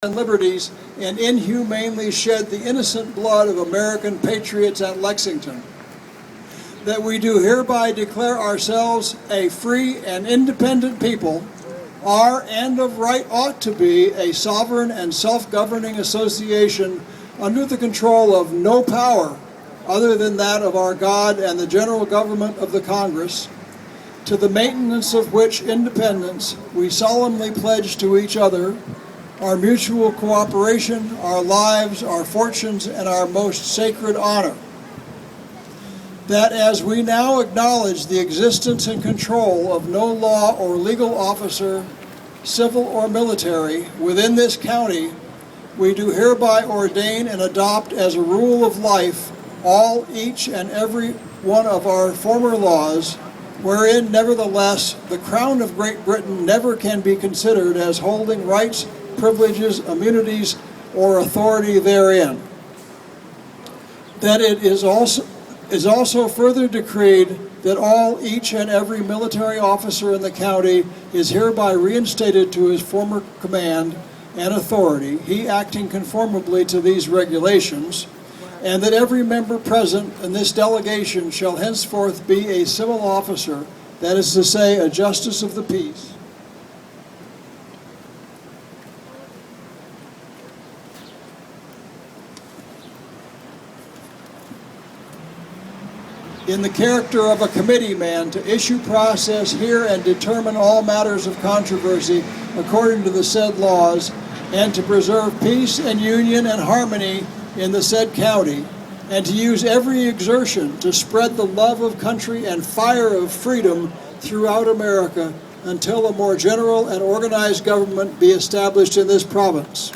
and liberties and inhumanely shed the innocent blood of American patriots at Lexington. That we do hereby declare ourselves a free and independent people, are and of right ought to be a sovereign and self-governing association under the control of no power other than that of our God and the general government of the Congress, to the maintenance of which independence we solemnly pledge to each other our mutual cooperation, our lives, our fortunes, and our most sacred honor. That as we now acknowledge the existence and control of no law or legal officer, civil or military, within this county, we do hereby ordain and adopt as a rule of life all, each, and every one of our former laws, wherein, nevertheless, the Crown of Great Britain never can be considered as holding rights, privileges, immunities, or authority therein. That it is also further decreed that all, each, and every military officer in the county is hereby reinstated to his former command and authority, he acting conformably to these regulations, and that every member present in this delegation shall henceforth be a civil officer, that is to say, a justice of the peace. In the character of a committee man, to issue, process, hear, and determine all matters of controversy according to the said laws, and to preserve peace and union and harmony in the said county, and to use every exertion to spread the love of country and fire of freedom throughout America until a more general and organized government be established in this province.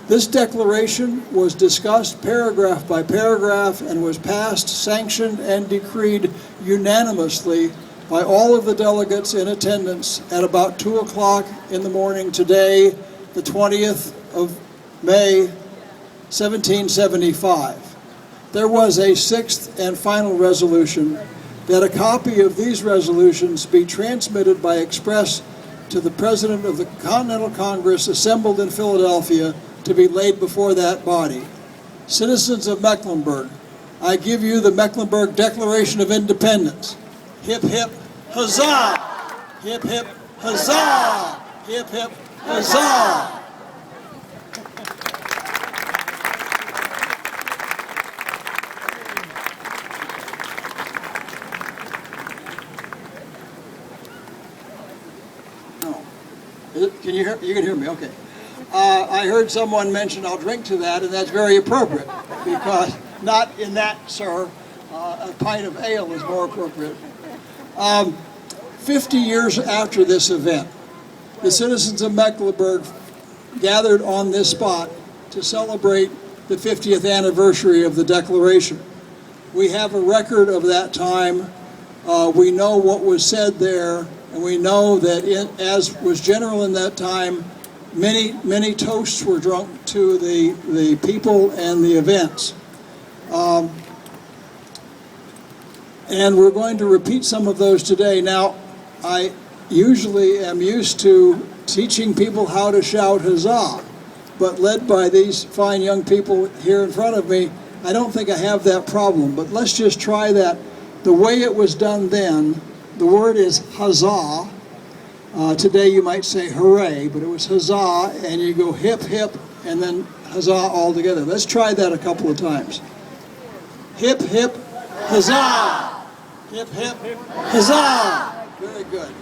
This declaration was discussed paragraph by paragraph and was passed, sanctioned, and decreed unanimously by all of the delegates in attendance at about 2 o'clock in the morning today, the 20th of May, 1775. There was a sixth and final resolution that a copy of these resolutions be transmitted by express to the President of the Continental Congress assembled in Philadelphia to be laid before that body. Citizens of Mecklenburg, I give you the Mecklenburg Declaration of Independence. Hip, hip, huzzah! Hip, hip, huzzah! Hip, hip, huzzah! Can you hear? You can hear me, okay. I heard someone mention I'll drink to that, and that's very appropriate, because not in that, sir, a pint of ale is more appropriate. 50 years after this event, the citizens of Mecklenburg gathered on this spot to celebrate the 50th anniversary of the Declaration. We have a record of that time. We know what was said there, and we know that as was general in that time, many toasts were drunk to the people and the events. And we're going to repeat some of those today. Now, I usually am used to teaching people how to shout huzzah, but led by these fine young people here in front of me, I don't think I have that problem. But let's just try that. The way it was done then, the word is huzzah. Today you might say hooray, but it was huzzah, and you go hip, hip, and then huzzah all together. Let's try that a couple of times. Hip, hip, huzzah! Hip, hip, huzzah! Very good.